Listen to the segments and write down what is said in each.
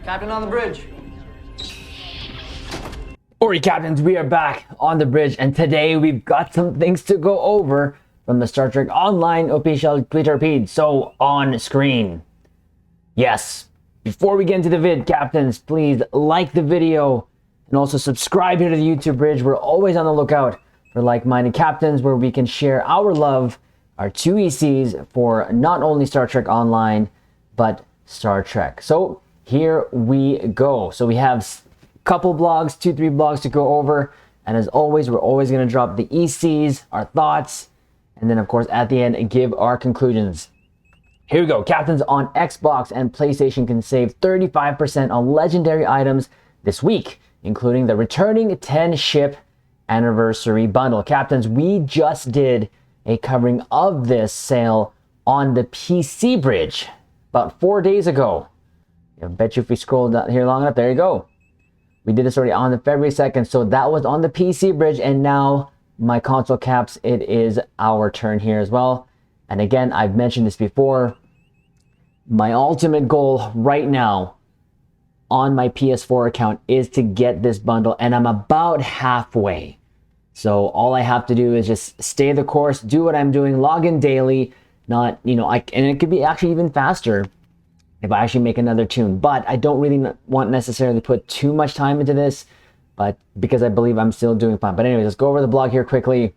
Captain on the bridge. Alright, Captains, we are back on the bridge, and today we've got some things to go over from the Star Trek Online official Twitter feed. So, on screen. Yes, before we get into the vid, Captains, please like the video and also subscribe here to the YouTube bridge. We're always on the lookout for like-minded captains where we can share our love, our two ECs for not only Star Trek Online, but Star Trek. So here we go. So we have a couple blogs, 2-3 blogs to go over. And as always, we're always going to drop the ECs, our thoughts, and then of course at the end, give our conclusions. Here we go. Captains on Xbox and PlayStation can save 35% on legendary items this week, including the returning 10 ship anniversary bundle. Captains, we just did a covering of this sale on the PC bridge about 4 days ago. I bet you if we scroll down here long enough, there you go. We did this already on the February 2nd, so that was on the PC bridge, and now my console caps, it is our turn here as well. And again, I've mentioned this before, my ultimate goal right now on my PS4 account is to get this bundle, and I'm about halfway. So all I have to do is just stay the course, do what I'm doing, log in daily, not, and it could be actually even faster if I actually make another tune. But I don't really want necessarily put too much time into this, but because I believe I'm still doing fine. But anyways, let's go over the blog here quickly.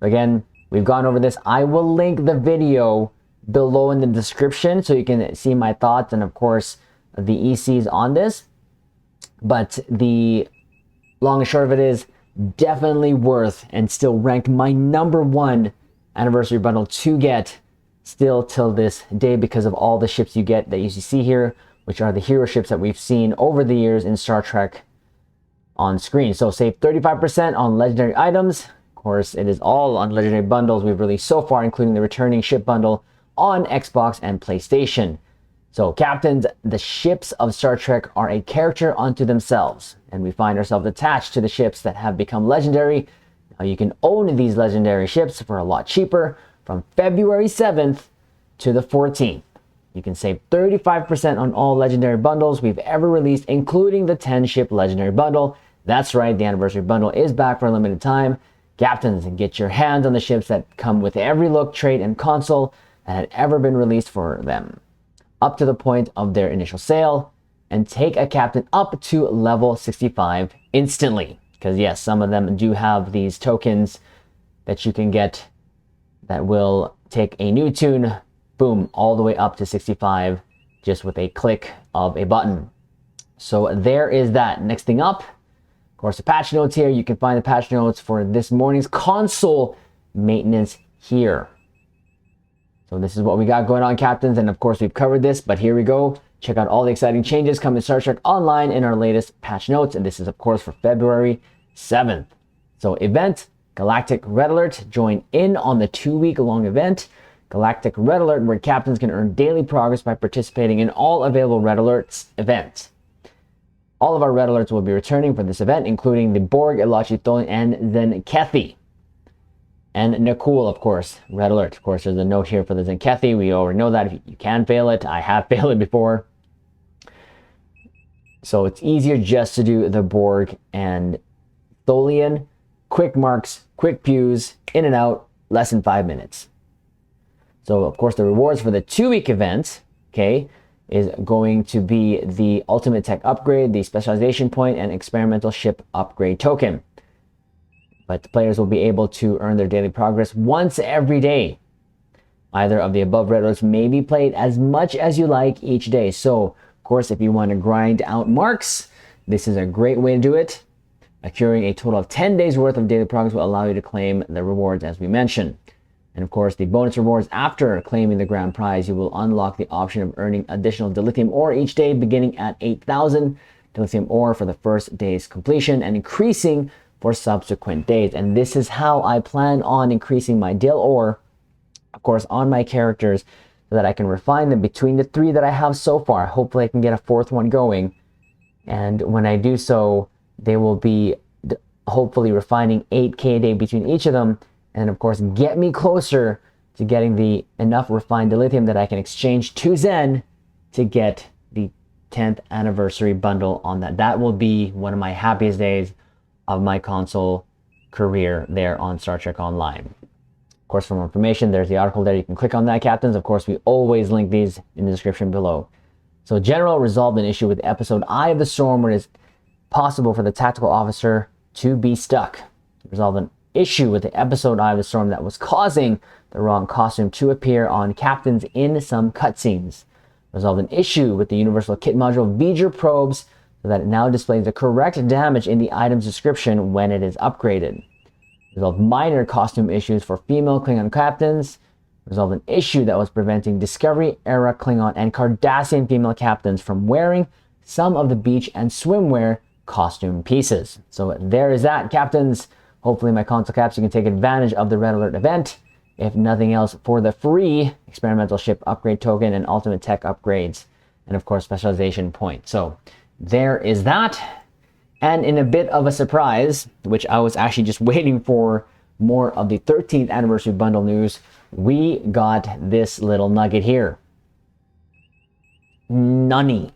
Again, we've gone over this. I will link the video below in the description so you can see my thoughts and of course the ECs on this. But the long and short of it is definitely worth and still ranked my #1 anniversary bundle to get still till this day because of all the ships you get that you see here, which are the hero ships that we've seen over the years in Star Trek on screen. So save 35% on legendary items. Of course, it is all on legendary bundles we've released so far, including the returning ship bundle on Xbox and PlayStation. So, Captains, the ships of Star Trek are a character unto themselves, and we find ourselves attached to the ships that have become legendary. Now, you can own these legendary ships for a lot cheaper from February 7th to the 14th. You can save 35% on all legendary bundles we've ever released, including the 10-ship legendary bundle. That's right, the anniversary bundle is back for a limited time. Captains, get your hands on the ships that come with every look, trait, and console that had ever been released for them, up to the point of their initial sale, and take a captain up to level 65 instantly. Because yes, some of them do have these tokens that you can get that will take a new tune, boom, all the way up to 65 just with a click of a button. So there is that. Next thing up, of course, the patch notes here. You can find the patch notes for this morning's console maintenance here. So this is what we got going on, Captains, and of course we've covered this, but here we go. Check out all the exciting changes coming to Star Trek Online in our latest patch notes, and this is of course for February 7th. So event, Galactic Red Alert. Join in on the 2-week-long event, Galactic Red Alert, where Captains can earn daily progress by participating in all available Red Alerts events. All of our Red Alerts will be returning for this event, including the Borg, Elachithon, and Zenkethi. And Nakul, of course, Red Alert. Of course, there's a note here for the Zenkethi. We already know that. If you can fail it, I have failed it before. So it's easier just to do the Borg and Tholian. Quick marks, quick pews, in and out, less than 5 minutes. So, of course, the rewards for the 2-week event, okay, is going to be the Ultimate Tech Upgrade, the Specialization Point, and Experimental Ship Upgrade Token. But the players will be able to earn their daily progress once every day. Either of the above Red Alerts may be played as much as you like each day. So, of course, if you want to grind out marks, this is a great way to do it. Accruing a total of 10 days worth of daily progress will allow you to claim the rewards as we mentioned. And of course, the bonus rewards after claiming the grand prize, you will unlock the option of earning additional dilithium ore each day, beginning at 8,000 dilithium ore for the first day's completion and increasing for subsequent days. And this is how I plan on increasing my dil ore, of course, on my characters so that I can refine them between the 3 that I have so far. Hopefully I can get a 4th one going. And when I do so, they will be hopefully refining 8k a day between each of them. And of course, get me closer to getting the enough refined dilithium that I can exchange to Zen to get the 10th anniversary bundle on that. That will be one of my happiest days of my console career there on Star Trek Online. Of course, for more information, there's the article there. You can click on that, captains. Of course, we always link these in the description below. So General resolved an issue with episode Eye of the Storm where it is possible for the tactical officer to be stuck. Resolved an issue with the episode Eye of the Storm that was causing the wrong costume to appear on captains in some cutscenes. Resolved an issue with the Universal Kit Module V'ger probes so that it now displays the correct damage in the item's description when it is upgraded. Resolved minor costume issues for female Klingon captains. Resolved an issue that was preventing Discovery-era Klingon and Cardassian female captains from wearing some of the beach and swimwear costume pieces. So there is that, captains. Hopefully my console caps, you can take advantage of the Red Alert event, if nothing else, for the free experimental ship upgrade token and ultimate tech upgrades, and of course specialization points. So there is that. And in a bit of a surprise, which I was actually just waiting for more of the 13th anniversary bundle news, we got this little nugget here. Nunny.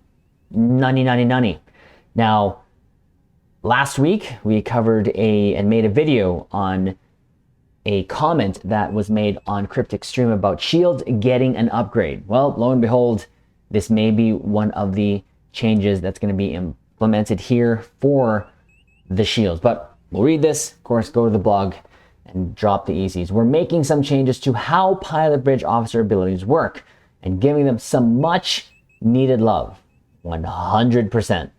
Now, last week we covered and made a video on a comment that was made on Cryptic Stream about SHEILD getting an upgrade. Well, lo and behold, this may be one of the changes that's going to be implemented here for the SHEILD. But we'll read this, of course, go to the blog and drop the easies. We're making some changes to how pilot bridge officer abilities work and giving them some much needed love. 100%.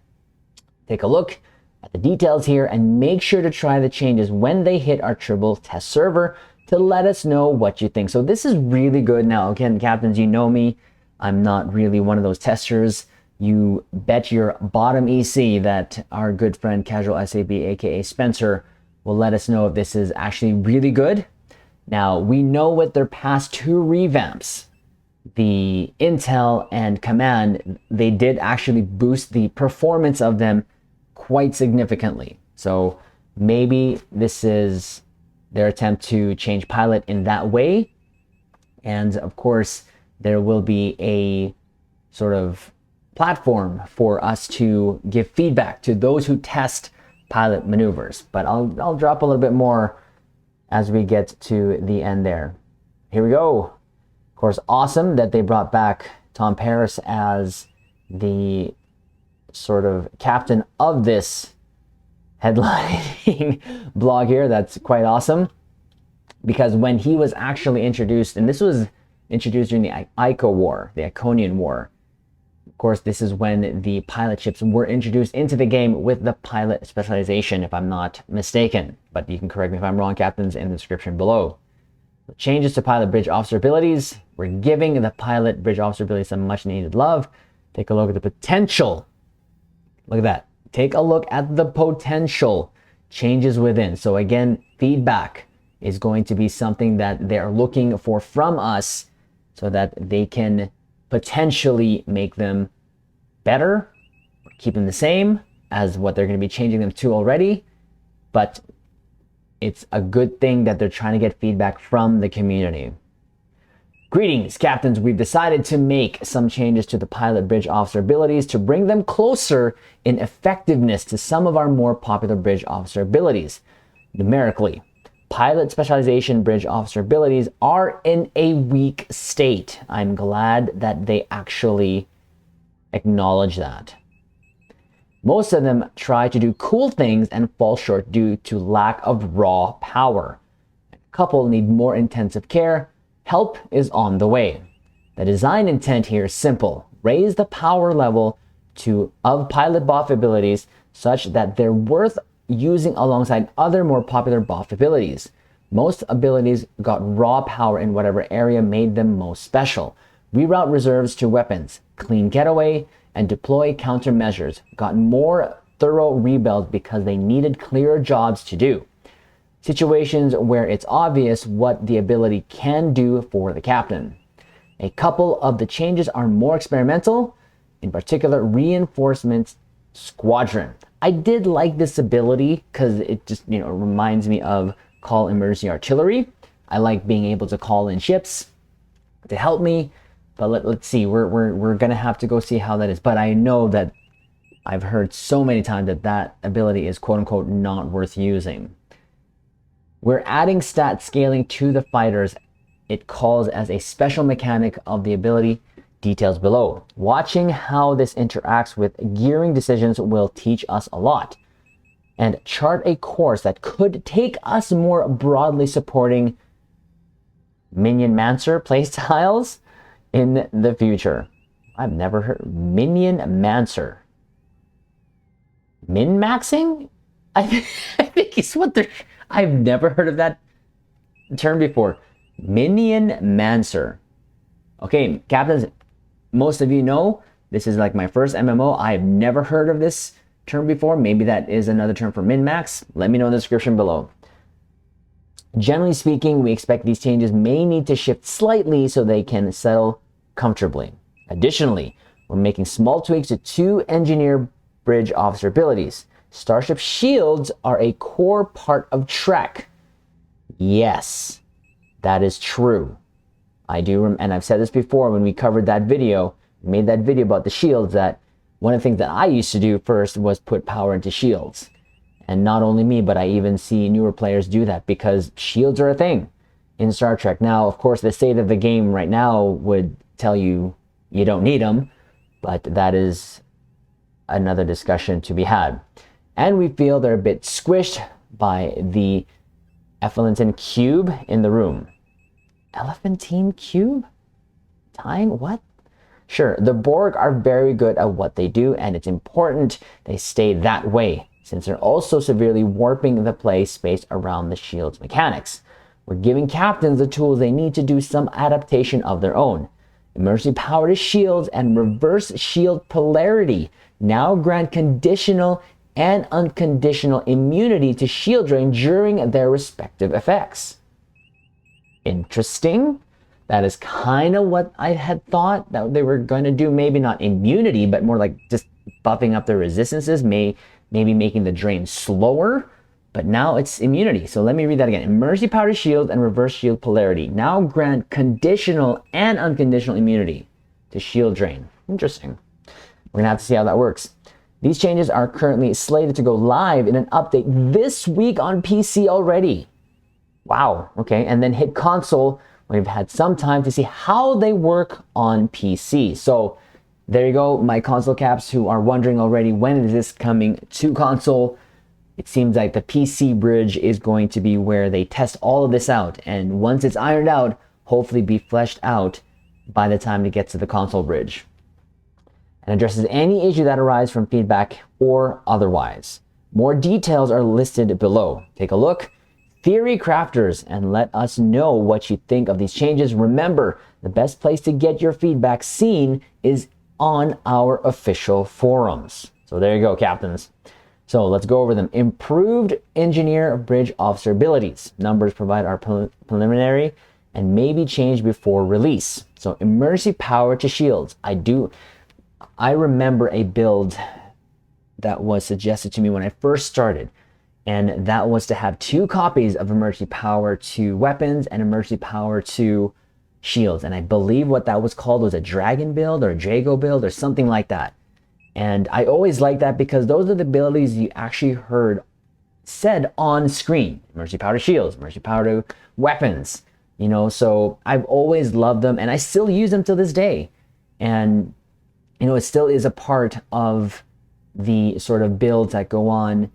Take a look at the details here and make sure to try the changes when they hit our Tribble test server to let us know what you think. So this is really good. Now, again, captains, you know me. I'm not really one of those testers. You bet your bottom EC that our good friend Casual SAB, aka Spencer, will let us know if this is actually really good. Now, we know with their past two revamps, the Intel and Command, they did actually boost the performance of them quite significantly. So maybe this is their attempt to change pilot in that way. And of course, there will be a sort of platform for us to give feedback to those who test pilot maneuvers. But I'll drop a little bit more as we get to the end there. Here we go. Of course, awesome that they brought back Tom Paris as the sort of captain of this headlining blog here. That's quite awesome, because when he was actually introduced, and this was introduced during the Ico War, the Iconian War. Of course, this is when the pilot ships were introduced into the game with the pilot specialization, if I'm not mistaken. But you can correct me if I'm wrong, captains, in the description below. The changes to pilot bridge officer abilities. We're giving the pilot bridge officer abilities some much needed love. Take a look at the potential. Look at that. Take a look at the potential changes within. So again, feedback is going to be something that they're looking for from us so that they can potentially make them better, or keep them the same as what they're going to be changing them to already. But it's a good thing that they're trying to get feedback from the community. Greetings, captains. We've decided to make some changes to the pilot bridge officer abilities to bring them closer in effectiveness to some of our more popular bridge officer abilities. Numerically, pilot specialization bridge officer abilities are in a weak state. I'm glad that they actually acknowledge that. Most of them try to do cool things and fall short due to lack of raw power. A couple need more intensive care. Help is on the way. The design intent here is simple. Raise the power level of pilot buff abilities such that they're worth using alongside other more popular buff abilities. Most abilities got raw power in whatever area made them most special. Reroute reserves to weapons, clean getaway, and deploy countermeasures got more thorough rebuilds because they needed clearer jobs to do. Situations where it's obvious what the ability can do for the captain. A couple of the changes are more experimental, in particular Reinforcement Squadron. I did like this ability because it just reminds me of Call Emergency Artillery. I like being able to call in ships to help me. But let's see. We're gonna have to go see how that is. But I know that I've heard so many times that that ability is quote unquote not worth using. We're adding stat scaling to the fighters. It calls as a special mechanic of the ability. Details below. Watching how this interacts with gearing decisions will teach us a lot, and chart a course that could take us more broadly supporting Minion Mancer playstyles in the future. I've never heard Minion Mancer. Min-maxing? I think it's what they're... I've never heard of that term before. Minion Mancer. Okay, captains, most of you know this is like my first MMO. I've never heard of this term before. Maybe that is another term for min-max. Let me know in the description below. Generally speaking, we expect these changes may need to shift slightly so they can settle comfortably. Additionally, we're making small tweaks to 2 engineer bridge officer abilities. Starship shields are a core part of Trek. Yes, that is true. I do, and I've said this before when we covered that video, made that video about the shields, that one of the things that I used to do first was put power into shields. And not only me, but I even see newer players do that because shields are a thing in Star Trek. Now, of course, the state of the game right now would tell you you don't need them, but that is another discussion to be had. And we feel they're a bit squished by the Elephantine cube in the room. Elephantine cube? Tying what? Sure, the Borg are very good at what they do, and it's important they stay that way, since they're also severely warping the play space around the shield's mechanics. We're giving captains the tools they need to do some adaptation of their own. Emergency power to shields and reverse shield polarity now grant conditional and unconditional immunity to shield drain during their respective effects. Interesting. That is kind of what I had thought that they were going to do. Maybe not immunity, but more like just buffing up their resistances, maybe making the drain slower. But now it's immunity. So let me read that again. Emergency power to shield and reverse shield polarity now grant conditional and unconditional immunity to shield drain. Interesting. We're going to have to see how that works. These changes are currently slated to go live in an update this week on PC already. Wow. Okay. And then hit console. We've had some time to see how they work on PC. So there you go, my console caps who are wondering already, when is this coming to console? It seems like the PC bridge is going to be where they test all of this out. And once it's ironed out, hopefully be fleshed out by the time it gets to the console bridge. And addresses any issue that arises from feedback or otherwise. More details are listed below. Take a look. Theory crafters, and let us know what you think of these changes. Remember, the best place to get your feedback seen is on our official forums. So there you go, captains. So let's go over them. Improved engineer bridge officer abilities. Numbers provided are preliminary and may be changed before release. So emergency power to shields. I remember a build that was suggested to me when I first started. And that was to have 2 copies of emergency power to weapons and emergency power to shields. And I believe what that was called was a dragon build or a Jago build or something like that. And I always liked that because those are the abilities you actually heard said on screen. Emergency power to shields, emergency power to weapons. You know, so I've always loved them and I still use them till this day. And, you know, it still is a part of the sort of builds that go on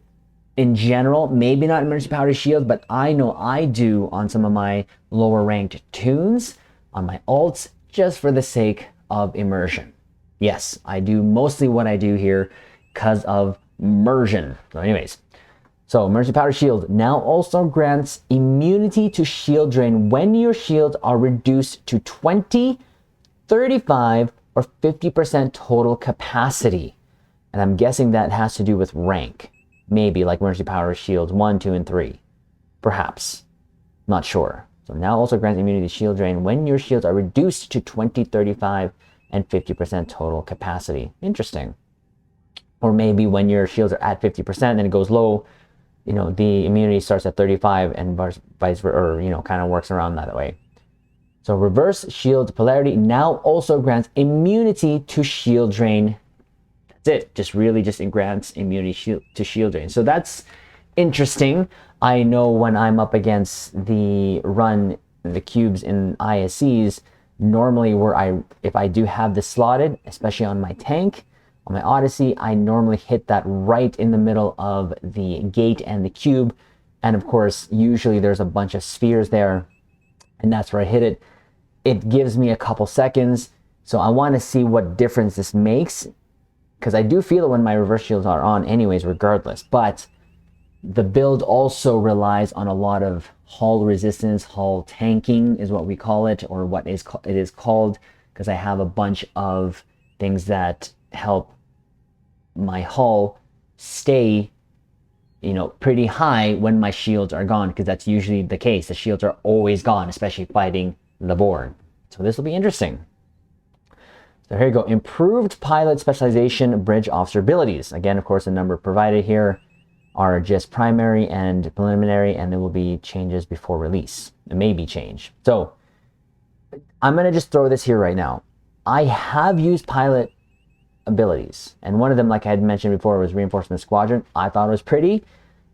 in general, maybe not emergency power to shield, but I know I do on some of my lower ranked tunes, on my alts, just for the sake of immersion. Yes, I do mostly what I do here because of immersion. So anyways, so emergency power to shield now also grants immunity to shield drain when your shields are reduced to 20, 35, or 50% total capacity. And I'm guessing that has to do with rank. Maybe like emergency power shields 1, 2, and 3. Perhaps. Not sure. So now also grants immunity to shield drain when your shields are reduced to 20, 35, and 50% total capacity. Interesting. Or maybe when your shields are at 50% and it goes low, you know, the immunity starts at 35 and vice versa, or, you know, kind of works around that way. So reverse shield polarity now also grants immunity to shield drain. That's it. Just it grants immunity to shield drain. So that's interesting. I know when I'm up against the cubes in ISCs, normally if I do have this slotted, especially on my tank, on my Odyssey, I normally hit that right in the middle of the gate and the cube. And of course, usually there's a bunch of spheres there, and that's where I hit it. It gives me a couple seconds. So I want to see what difference this makes, because I do feel it when my reverse shields are on anyways, regardless. But the build also relies on a lot of hull resistance. Hull tanking is what we call it, or what it is called, because I have a bunch of things that help my hull stay, pretty high when my shields are gone, because that's usually the case. The shields are always gone, especially fighting the board. So this will be interesting. So here you go. Improved pilot specialization bridge officer abilities. Again, of course, the number provided here are just primary and preliminary, and there will be changes before release. It may be change. So I'm going to just throw this here right now. I have used pilot abilities, and one of them, like I had mentioned before, was Reinforcement Squadron. I thought it was pretty,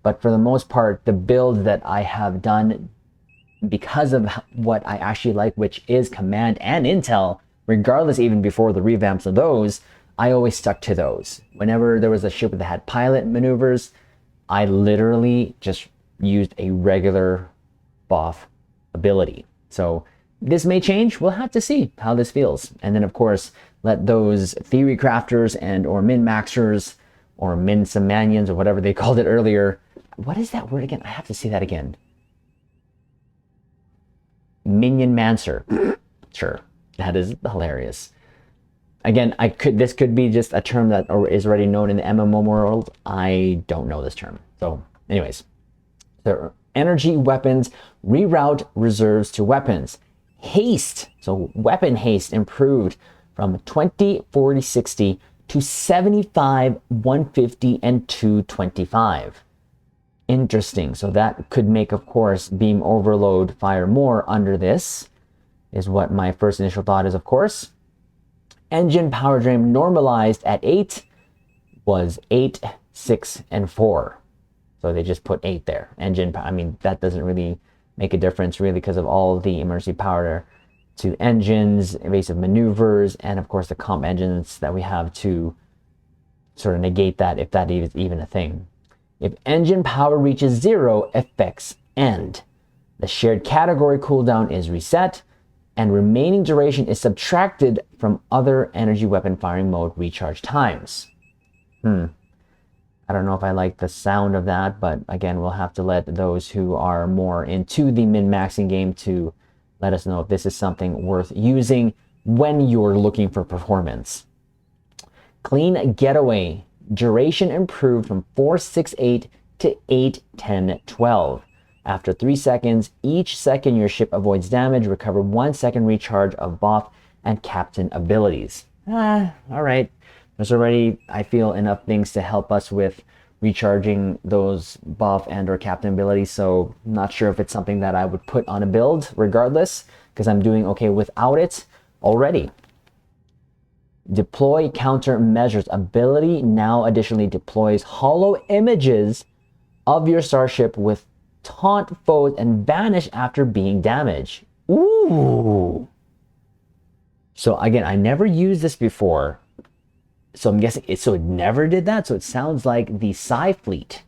but for the most part, the build that I have done, because of what I actually like, which is command and intel, regardless, even before the revamps of those, I always stuck to those. Whenever there was a ship that had pilot maneuvers, I literally just used a regular BOF ability. So this may change. We'll have to see how this feels. And then, of course, let those theory crafters and or min-maxers or min-samanians or whatever they called it earlier. What is that word again? I have to say that again. Minion Mancer. Sure, that is hilarious. Again, this could be just a term that is already known in the MMO world. I don't know this term. So anyways, the energy weapons reroute reserves to weapons. Haste, so weapon haste improved from 20, 40, 60 to 75, 150, and 225. Interesting. So that could make, of course, beam overload fire more under this, is what my first initial thought is, of course. Engine power drain normalized at 8 was 8, 6, and 4. So they just put 8 there. Engine, I mean, that doesn't really make a difference, really, because of all the emergency power to engines, evasive maneuvers, and of course the comp engines that we have to sort of negate that, if that is even a thing. If engine power reaches 0, effects end. The shared category cooldown is reset, and remaining duration is subtracted from other energy weapon firing mode recharge times. I don't know if I like the sound of that, but again, we'll have to let those who are more into the min-maxing game to let us know if this is something worth using when you're looking for performance. Clean getaway. Duration improved from 468 to 81012. After 3 seconds, each second your ship avoids damage, recover 1 second recharge of BOF and captain abilities. All right. There's already, I feel, enough things to help us with recharging those BOF and or captain abilities, so I'm not sure if it's something that I would put on a build regardless, because I'm doing okay without it already. Deploy countermeasures. Ability now additionally deploys hollow images of your starship with taunt foes and vanish after being damaged. Ooh. So again, I never used this before. So I'm guessing it never did that. So it sounds like the Psi fleet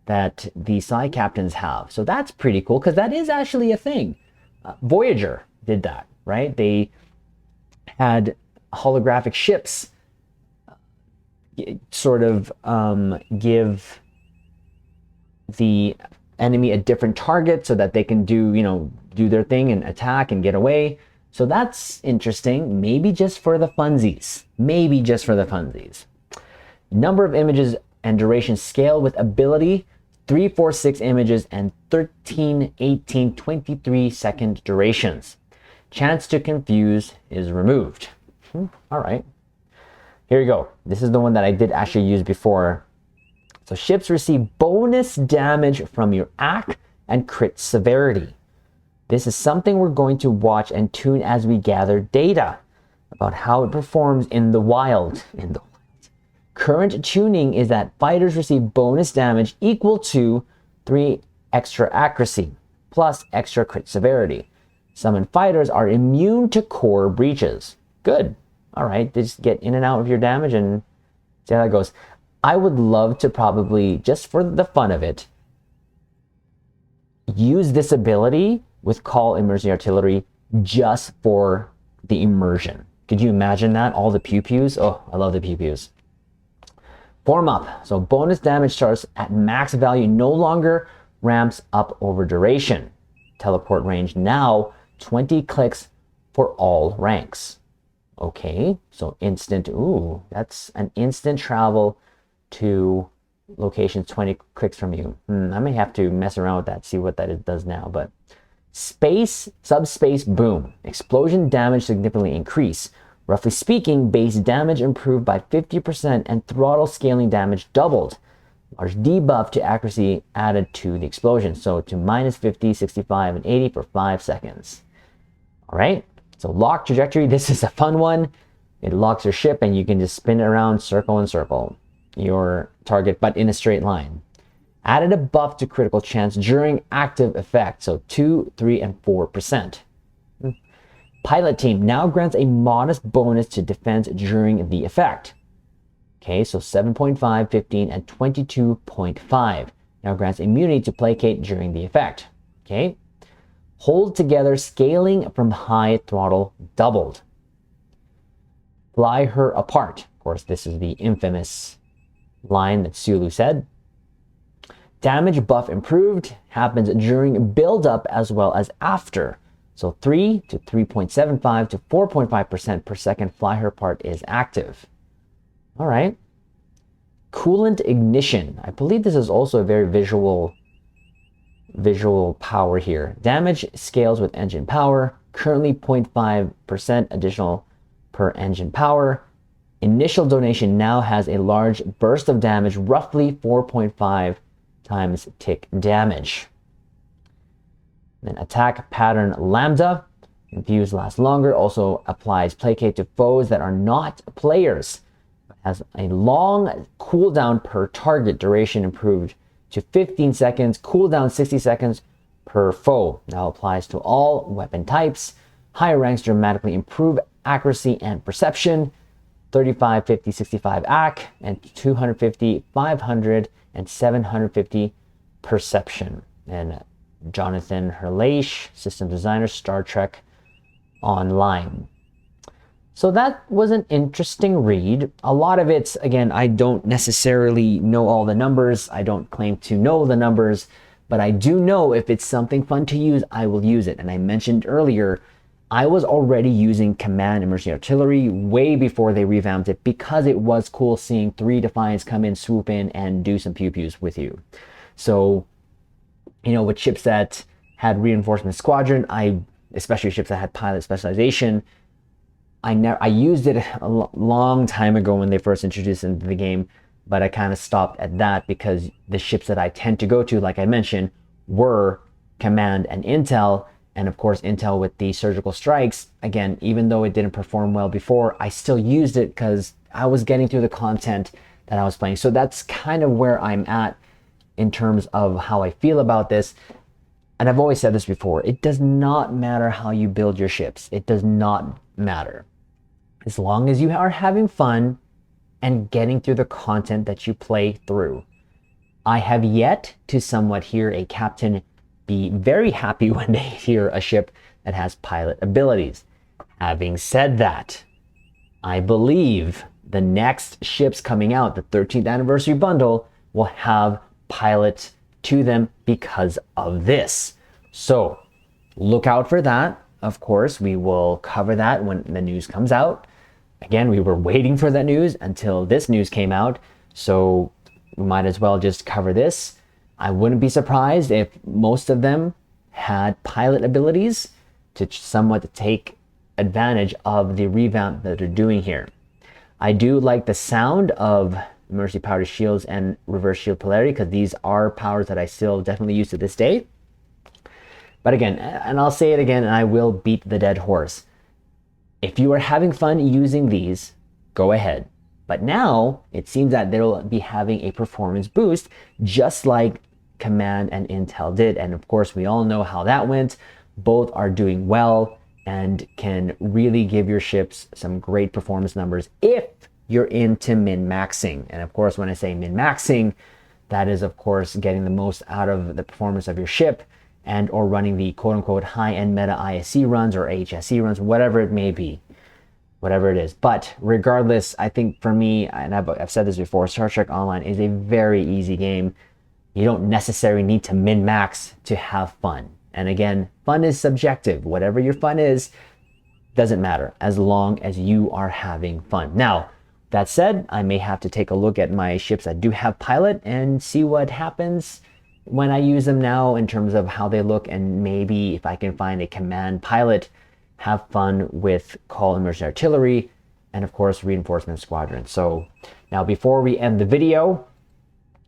that the Psi captains have. So that's pretty cool, because that is actually a thing. Voyager did that, right? They had holographic ships sort of give the enemy a different target so that they can do their thing and attack and get away. So that's interesting. Maybe just for the funsies. Maybe just for the funsies. Number of images and duration scale with ability 3, 4, 6 images and 13, 18, 23 second durations. Chance to confuse is removed. All right. Here you go. This is the one that I did actually use before. So ships receive bonus damage from your AC and crit severity. This is something we're going to watch and tune as we gather data about how it performs in the wild. Current tuning is that fighters receive bonus damage equal to 3 extra accuracy plus extra crit severity. Summoned fighters are immune to core breaches. Good. All right, just get in and out of your damage and see how that goes. I would love to probably, just for the fun of it, use this ability with Call Emergency Artillery just for the immersion. Could you imagine that? All the pew-pews? Oh, I love the pew-pews. Form up. So bonus damage starts at max value, no longer ramps up over duration. Teleport range now 20 clicks for all ranks. Okay, so instant, ooh, that's an instant travel to locations 20 clicks from you. I may have to mess around with that, see what that does now. But space, subspace, boom. Explosion damage significantly increase. Roughly speaking, base damage improved by 50% and throttle scaling damage doubled. Large debuff to accuracy added to the explosion. So to minus 50, 65, and 80 for 5 seconds. All right, so lock trajectory. This is a fun one. It locks your ship and you can just spin it around, circle and circle your target, but in a straight line. Added a buff to critical chance during active effect. So 2, 3, and 4%. Pilot team now grants a modest bonus to defense during the effect. Okay, so 7.5, 15, and 22.5. Now grants immunity to placate during the effect. Okay. Hold together, scaling from high throttle doubled. Fly her apart. Of course, this is the infamous line that Sulu said. Damage buff improved, happens during build-up as well as after. So 3 to 3.75 to 4.5% per second fly her apart is active. All right. Coolant ignition. I believe this is also a very visual power here. Damage scales with engine power. Currently 0.5% additional per engine power. Initial donation now has a large burst of damage, roughly 4.5 times tick damage. Then attack pattern lambda. Infuse lasts longer. Also applies placate to foes that are not players. Has a long cooldown per target. Duration improved to 15 seconds. Cooldown 60 seconds per foe. Now applies to all weapon types. Higher ranks dramatically improve accuracy and perception. 35, 50, 65 AC, and 250, 500, and 750 perception. And Jonathan Herleish, system designer, Star Trek Online. So that was an interesting read. A lot of it, again, I don't necessarily know all the numbers. I don't claim to know the numbers, but I do know if it's something fun to use, I will use it. And I mentioned earlier, I was already using Command Emergency Artillery way before they revamped it because it was cool seeing 3 Defiants come in, swoop in, and do some pew-pews with you. So, you know, with ships that had Reinforcement Squadron, especially ships that had pilot specialization, I used it a long time ago when they first introduced it into the game, but I kind of stopped at that because the ships that I tend to go to, like I mentioned, were Command and Intel. And of course, Intel with the surgical strikes, again, even though it didn't perform well before, I still used it because I was getting through the content that I was playing. So that's kind of where I'm at in terms of how I feel about this. And I've always said this before, it does not matter how you build your ships. It does not matter. As long as you are having fun and getting through the content that you play through. I have yet to somewhat hear a captain be very happy when they hear a ship that has pilot abilities. Having said that, I believe the next ships coming out, the 13th anniversary bundle, will have pilots to them because of this. So look out for that. Of course, we will cover that when the news comes out. Again, we were waiting for that news until this news came out, so we might as well just cover this. I wouldn't be surprised if most of them had pilot abilities to somewhat take advantage of the revamp that they're doing here. I do like the sound of emergency powered shields and reverse shield polarity because these are powers that I still definitely use to this day. But again, and I'll say it again, and I will beat the dead horse. If you are having fun using these, go ahead. But now it seems that they'll be having a performance boost, just like Command and Intel did. And of course, we all know how that went. Both are doing well and can really give your ships some great performance numbers if you're into min-maxing. And of course, when I say min-maxing, that is of course getting the most out of the performance of your ship and or running the quote-unquote high-end meta ISC runs or HSC runs, whatever it may be, whatever it is. But regardless, I think for me, and I've said this before, Star Trek Online is a very easy game. You don't necessarily need to min-max to have fun. And again, fun is subjective. Whatever your fun is, doesn't matter as long as you are having fun. Now, that said, I may have to take a look at my ships that do have pilot and see what happens when I use them now in terms of how they look, and maybe if I can find a command pilot, have fun with call emergency artillery, and of course reinforcement squadron. So now before we end the video,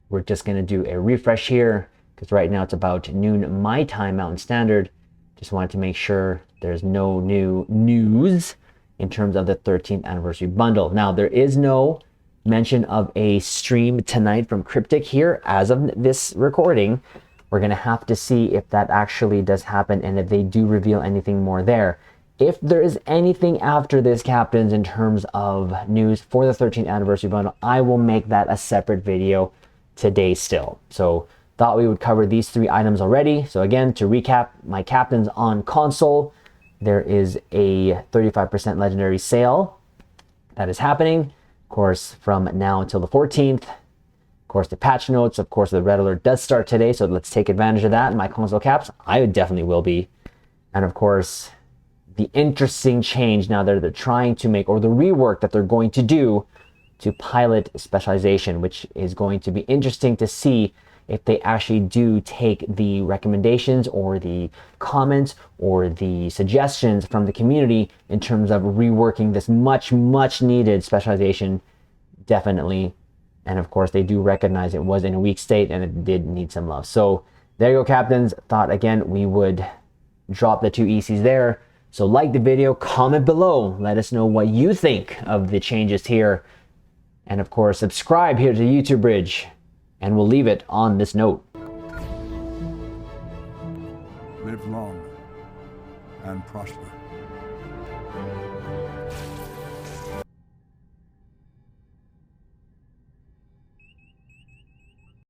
we're just going to do a refresh here because right now it's about noon my time, Mountain Standard. Just wanted to make sure there's no new news in terms of the 13th anniversary bundle. Now there is no mention of a stream tonight from Cryptic here as of this recording. We're going to have to see if that actually does happen and if they do reveal anything more there. If there is anything after this, captains, in terms of news for the 13th anniversary bundle, I will make that a separate video today still. So thought we would cover these 3 items already. So again, to recap, my captains on console, there is a 35% legendary sale that is happening, of course, from now until the 14th. Of course, the patch notes, of course, the red alert does start today, so let's take advantage of that. My console caps, I definitely will be. And of course, the interesting change now that they're trying to make, or the rework that they're going to do to pilot specialization, which is going to be interesting to see if they actually do take the recommendations or the comments or the suggestions from the community in terms of reworking this much needed specialization. Definitely. And of course, they do recognize it was in a weak state and it did need some love. So there you go, captains. Thought again we would drop the 2 ECs there. So like the video, comment below, let us know what you think of the changes here. And of course, subscribe here to YouTube Bridge. And we'll leave it on this note. Live long and prosper.